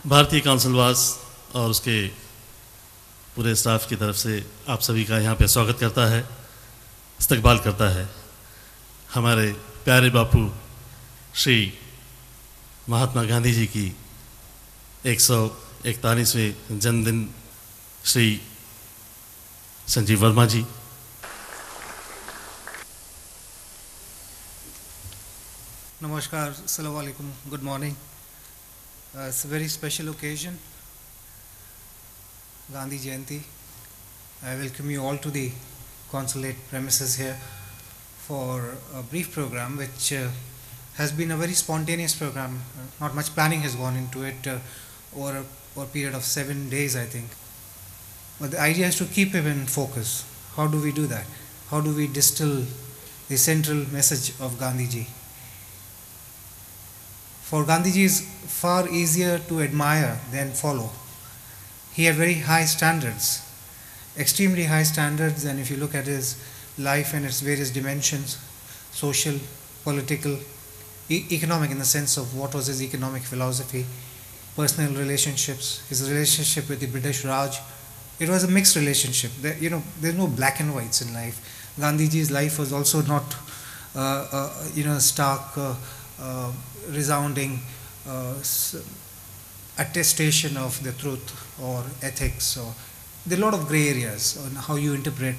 भारतीय काउंसिलवास और उसके पूरे स्टाफ की तरफ से आप सभी का यहाँ पे स्वागत करता है, इस्तकबाल करता है। हमारे प्यारे बापू श्री महात्मा गांधी जी की 141वें जन्मदिन श्री संजीव वर्मा जी। Namaskar, Assalamu alaikum, good morning. It's a very special occasion, Gandhi Jaynti. I welcome you all to the consulate premises here for a brief program which has been a very spontaneous program. Not much planning has gone into it over a period of 7 days, I think. But the idea is to keep him in focus. How do we do that? How do we distill the central message of Gandhiji? For Gandhiji is far easier to admire than follow. He had very high standards, extremely high standards, and if you look at his life and its various dimensions, social, political, economic, in the sense of what was his economic philosophy, personal relationships, his relationship with the British Raj, it was a mixed relationship. There's no black and whites in life. Gandhiji's life was also not stark, resounding attestation of the truth or ethics. Or there are a lot of gray areas on how you interpret.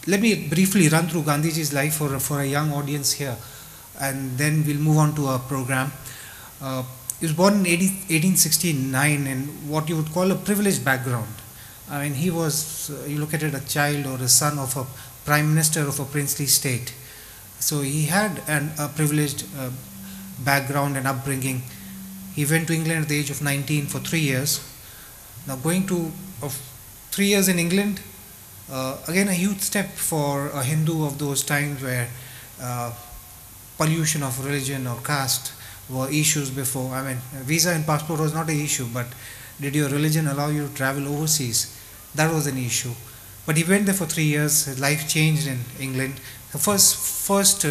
Let me briefly run through Gandhiji's life for a young audience here, and then we'll move on to our program. He was born in 1869 in what you would call a privileged background. I mean, he was, you look at it, a child or a son of a prime minister of a princely state. So he had a privileged background and upbringing. He went to England at the age of 19 for 3 years. Now going to 3 years in England, again a huge step for a Hindu of those times where pollution of religion or caste were issues before. I mean, visa and passport was not an issue, but did your religion allow you to travel overseas? That was an issue. But he went there for 3 years. His life changed in England. The first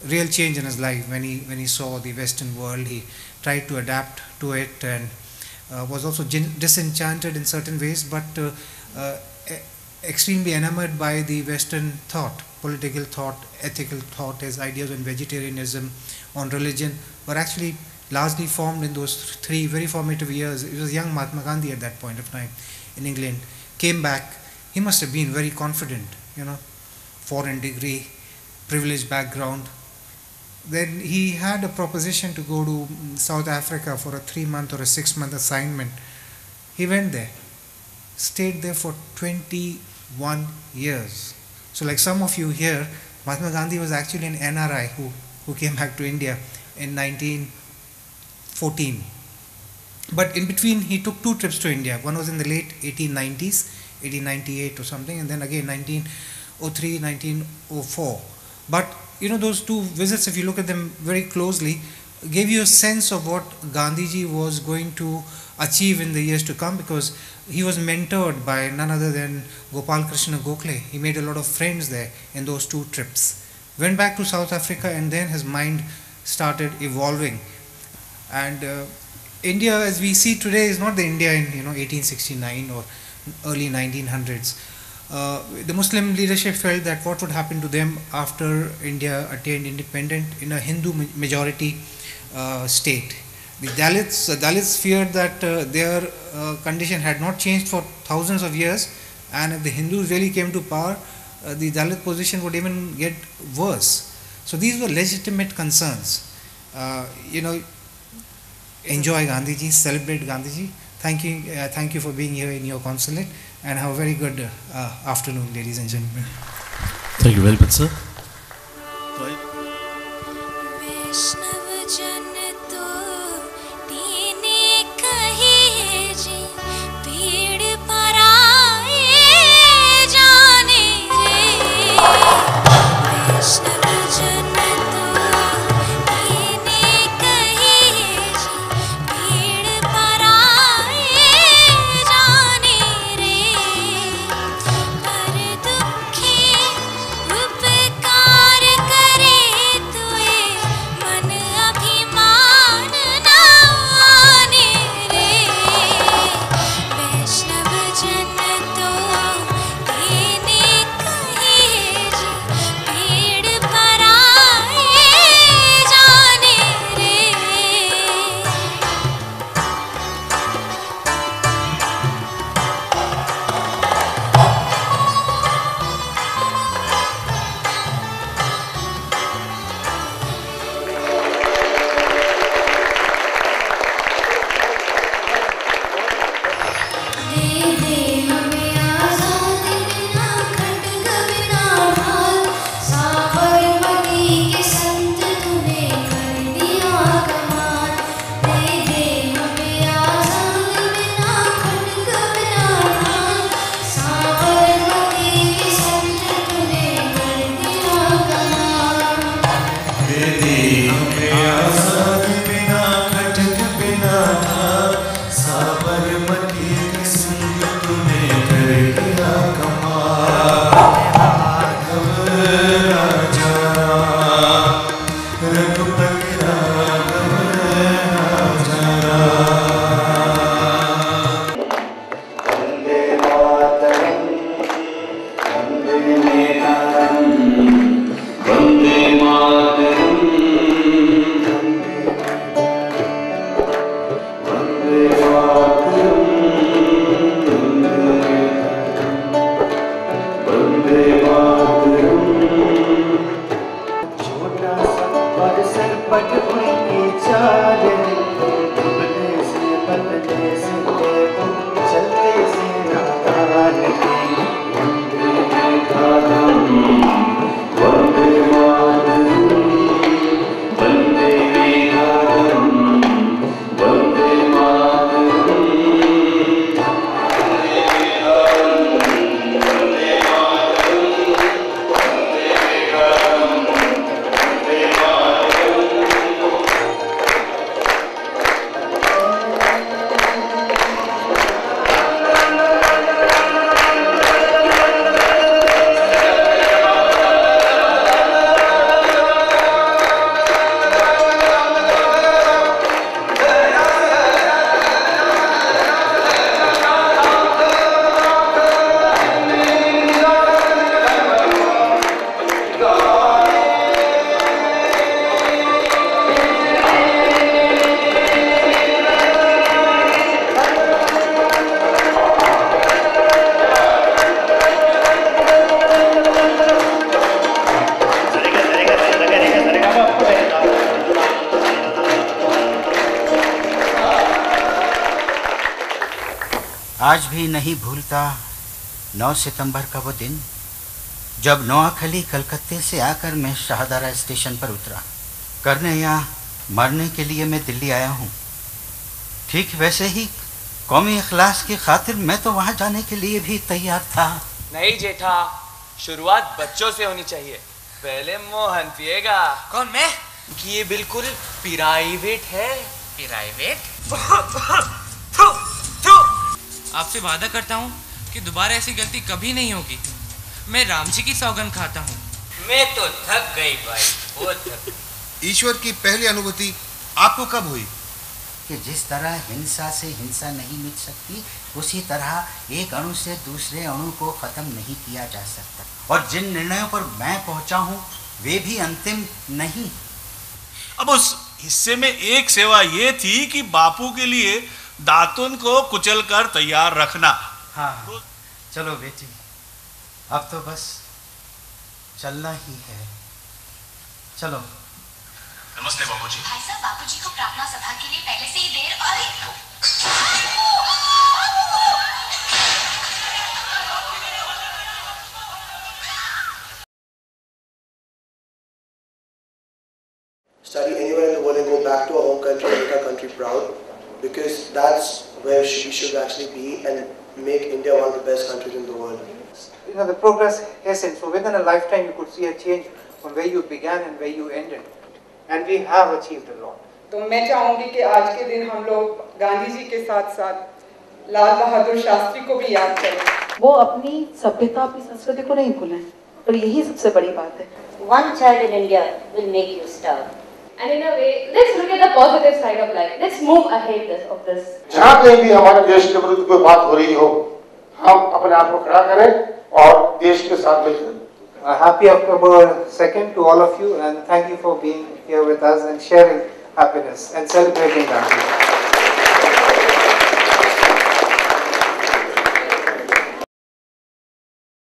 real change in his life when he saw the Western world, he tried to adapt to it and was also disenchanted in certain ways, but extremely enamored by the Western thought, political thought, ethical thought. His ideas on vegetarianism, on religion were actually largely formed in those 3 very formative years. He was young Mahatma Gandhi at that point of time in England. Came back. He must have been very confident, foreign degree, privileged background. Then he had a proposition to go to South Africa for a 3-month or a 6-month assignment. He went there, stayed there for 21 years. So like some of you here, Mahatma Gandhi was actually an NRI who came back to India in 1914. But in between he took 2 trips to India. One was in the late 1890s, 1898 or something, and then again 1903, 1904. But those 2 visits, if you look at them very closely, gave you a sense of what Gandhiji was going to achieve in the years to come, because he was mentored by none other than Gopal Krishna Gokhale. He made a lot of friends there in those 2 trips. Went back to South Africa, and then his mind started evolving. And India as we see today is not the India in 1869 or early 1900s. The Muslim leadership felt that what would happen to them after India attained independence in a Hindu majority state. The Dalits feared that their condition had not changed for thousands of years, and if the Hindus really came to power, the Dalit position would even get worse. So these were legitimate concerns. Enjoy Gandhiji, celebrate Gandhiji. Thank you for being here in your consulate, and have a very good afternoon, ladies and gentlemen. Thank you very much, sir. उपकार आज भी नहीं भूलता 9 सितंबर का वो दिन जब नोआखली कलकत्ते से आकर मैं शाहदरा स्टेशन पर उतरा। करने या मरने के लिए मैं दिल्ली आया हूँ। ठीक वैसे ही कौमी इखलास की खातिर मैं तो वहाँ जाने के लिए भी तैयार था। नहीं जेठा, शुरुआत बच्चों से होनी चाहिए। पहले मोहन पिएगा। कौन, मैं? कि ये बिल्कुल प्राइवेट है। प्राइवेट? आपसे वादा करता हूँ कि दोबारा ऐसी गलती कभी नहीं होगी। मैं राम जी की सौगंध खाता हूँ। मैं तो थक गई भाई, बहुत थक। ईश्वर की पहली अनुभूति आपको कब हुई? कि जिस तरह हिंसा से हिंसा नहीं मिट सकती, उसी तरह एक अणु से दूसरे अणु को खत्म नहीं किया जा सकता। और जिन निर्णयों पर मैं पहुंचा हूं वे भी अंतिम नहीं। अब उस हिस्से में एक सेवा ये थी कि बापू के लिए दातुन को कुचल कर तैयार रखना। हाँ, चलो बेटी, अब तो बस चलना ही है। चलो। नमस्ते बापूजी। भाई साहब, बापूजी को प्रार्थना सभा के लिए पहले से ही देर। अरे study anywhere in the world and go back to our home country and make our country proud, because that's where we should actually be and make India one of the best countries in the world. You know, the progress hastened. So within a lifetime, you could see a change from where you began and where you ended. And we have achieved a lot. तो मैं चाहूँगी कि आज के दिन हम लोग गांधी जी के साथ साथ लाल बहादुर शास्त्री को भी याद करें। वो अपनी सभ्यता, अपनी संस्कृति को नहीं भूलें, और यही सबसे बड़ी बात है। One child in India will make you starve. And in a way, let's look at the positive side of life. Let's move ahead of this. जहाँ कहीं भी हमारे देश के विरुद्ध कोई बात हो रही हो, हम अपने आप को खड़ा करें और देश के साथ मिलकर। Happy October 2nd to all of you, and thank you for being here with us and sharing happiness and celebrating Gandhi.